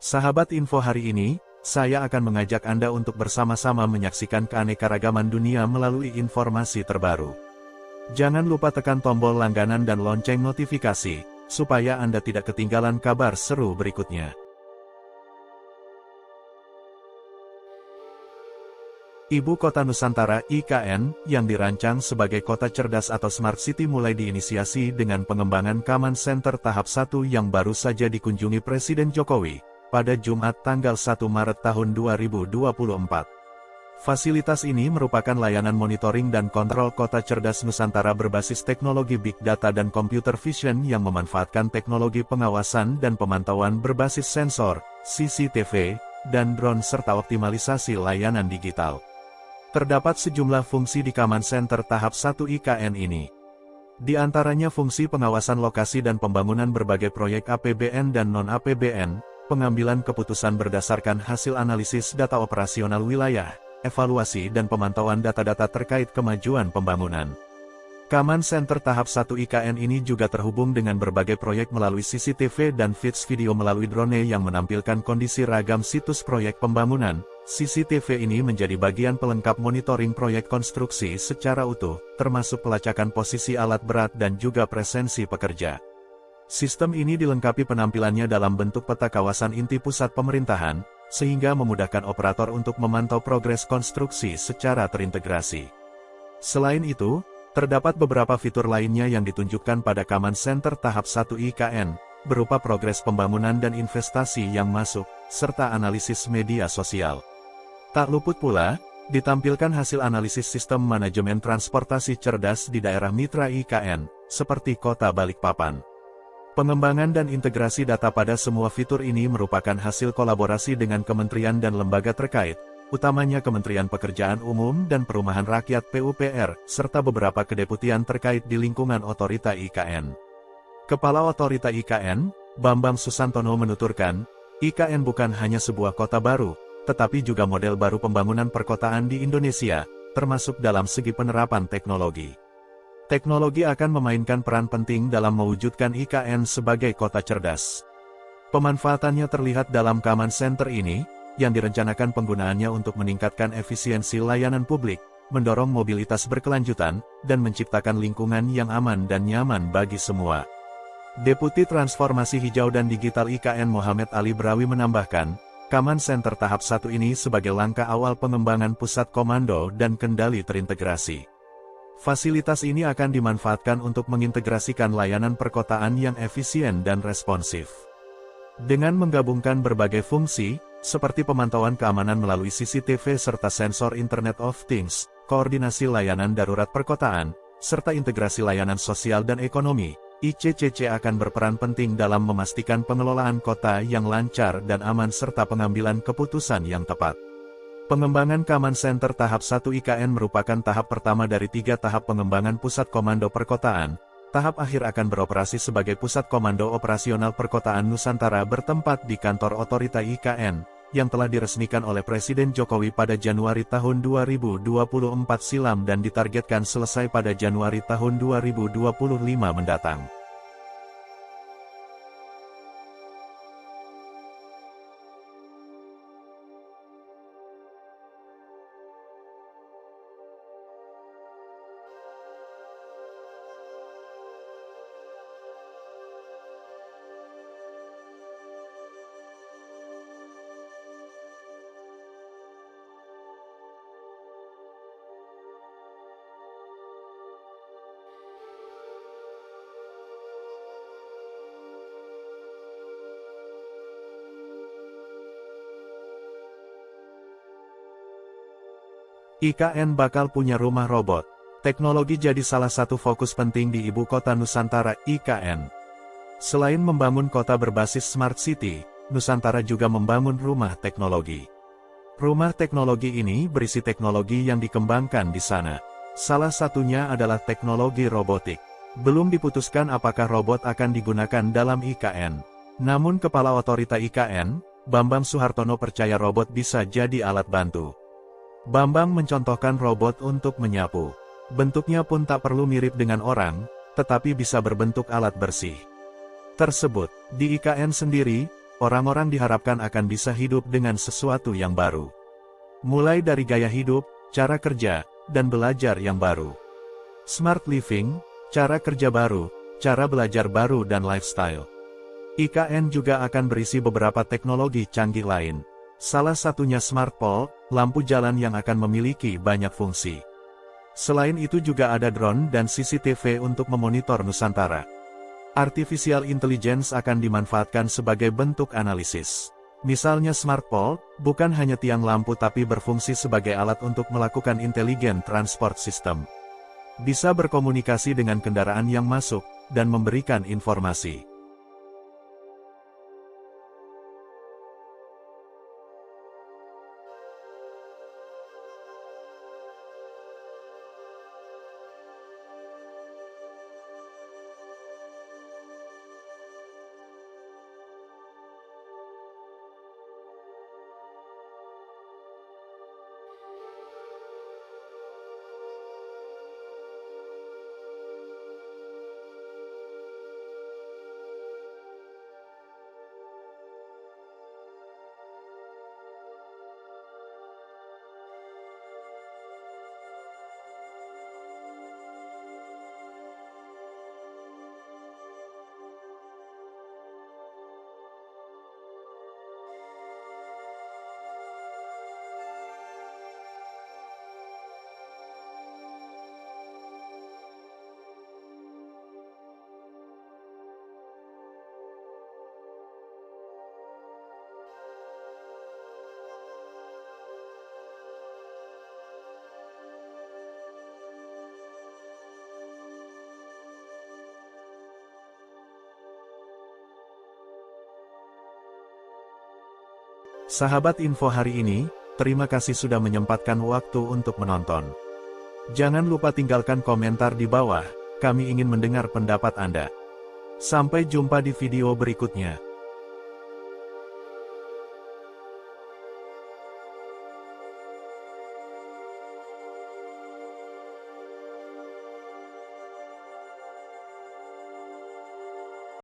Sahabat info hari ini, saya akan mengajak Anda untuk bersama-sama menyaksikan keanekaragaman dunia melalui informasi terbaru. Jangan lupa tekan tombol langganan dan lonceng notifikasi, supaya Anda tidak ketinggalan kabar seru berikutnya. Ibu Kota Nusantara (IKN) yang dirancang sebagai kota cerdas atau Smart City mulai diinisiasi dengan pengembangan Command Center tahap 1 yang baru saja dikunjungi Presiden Jokowi pada Jumat tanggal 1 Maret tahun 2024. Fasilitas ini merupakan layanan monitoring dan kontrol kota cerdas Nusantara berbasis teknologi Big Data dan Computer Vision yang memanfaatkan teknologi pengawasan dan pemantauan berbasis sensor, CCTV, dan drone serta optimalisasi layanan digital. Terdapat sejumlah fungsi di Command Center tahap 1 IKN ini. Di antaranya fungsi pengawasan lokasi dan pembangunan berbagai proyek APBN dan non-APBN, pengambilan keputusan berdasarkan hasil analisis data operasional wilayah, evaluasi dan pemantauan data-data terkait kemajuan pembangunan. Command Center tahap 1 IKN ini juga terhubung dengan berbagai proyek melalui CCTV dan feeds video melalui drone yang menampilkan kondisi ragam situs proyek pembangunan. CCTV ini menjadi bagian pelengkap monitoring proyek konstruksi secara utuh, termasuk pelacakan posisi alat berat dan juga presensi pekerja. Sistem ini dilengkapi penampilannya dalam bentuk peta kawasan inti pusat pemerintahan, sehingga memudahkan operator untuk memantau progres konstruksi secara terintegrasi. Selain itu, terdapat beberapa fitur lainnya yang ditunjukkan pada Command Center tahap 1 IKN, berupa progres pembangunan dan investasi yang masuk, serta analisis media sosial. Tak luput pula, ditampilkan hasil analisis sistem manajemen transportasi cerdas di daerah mitra IKN, seperti Kota Balikpapan. Pengembangan dan integrasi data pada semua fitur ini merupakan hasil kolaborasi dengan kementerian dan lembaga terkait, utamanya Kementerian Pekerjaan Umum dan Perumahan Rakyat PUPR, serta beberapa kedeputian terkait di lingkungan Otorita IKN. Kepala Otorita IKN, Bambang Susantono menuturkan, IKN bukan hanya sebuah kota baru, tetapi juga model baru pembangunan perkotaan di Indonesia, termasuk dalam segi penerapan teknologi. Teknologi akan memainkan peran penting dalam mewujudkan IKN sebagai kota cerdas. Pemanfaatannya terlihat dalam Command Center ini, yang direncanakan penggunaannya untuk meningkatkan efisiensi layanan publik, mendorong mobilitas berkelanjutan, dan menciptakan lingkungan yang aman dan nyaman bagi semua. Deputi Transformasi Hijau dan Digital IKN Mohamed Ali Brawi menambahkan, Command Center tahap 1 ini sebagai langkah awal pengembangan pusat komando dan kendali terintegrasi. Fasilitas ini akan dimanfaatkan untuk mengintegrasikan layanan perkotaan yang efisien dan responsif. Dengan menggabungkan berbagai fungsi, seperti pemantauan keamanan melalui CCTV serta sensor Internet of Things, koordinasi layanan darurat perkotaan, serta integrasi layanan sosial dan ekonomi, ICCC akan berperan penting dalam memastikan pengelolaan kota yang lancar dan aman serta pengambilan keputusan yang tepat. Pengembangan Command Center tahap 1 IKN merupakan tahap pertama dari 3 tahap pengembangan pusat komando perkotaan. Tahap akhir akan beroperasi sebagai pusat komando operasional perkotaan Nusantara bertempat di kantor Otorita IKN, yang telah diresmikan oleh Presiden Jokowi pada Januari tahun 2024 silam dan ditargetkan selesai pada Januari tahun 2025 mendatang. IKN bakal punya rumah robot. Teknologi jadi salah satu fokus penting di Ibu Kota Nusantara (IKN). Selain membangun kota berbasis Smart City, Nusantara juga membangun rumah teknologi. Rumah teknologi ini berisi teknologi yang dikembangkan di sana. Salah satunya adalah teknologi robotik. Belum diputuskan apakah robot akan digunakan dalam IKN. Namun Kepala Otorita IKN, Bambang Suhartono percaya robot bisa jadi alat bantu. Bambang mencontohkan robot untuk menyapu. Bentuknya pun tak perlu mirip dengan orang, tetapi bisa berbentuk alat bersih. Tersebut, di IKN sendiri, orang-orang diharapkan akan bisa hidup dengan sesuatu yang baru. Mulai dari gaya hidup, cara kerja, dan belajar yang baru. Smart living, cara kerja baru, cara belajar baru dan lifestyle. IKN juga akan berisi beberapa teknologi canggih lain. Salah satunya Smart Pole, lampu jalan yang akan memiliki banyak fungsi. Selain itu juga ada drone dan CCTV untuk memonitor Nusantara. Artificial Intelligence akan dimanfaatkan sebagai bentuk analisis. Misalnya Smart Pole, bukan hanya tiang lampu tapi berfungsi sebagai alat untuk melakukan intelligent transport system. Bisa berkomunikasi dengan kendaraan yang masuk, dan memberikan informasi. Sahabat info hari ini, terima kasih sudah menyempatkan waktu untuk menonton. Jangan lupa tinggalkan komentar di bawah, kami ingin mendengar pendapat Anda. Sampai jumpa di video berikutnya.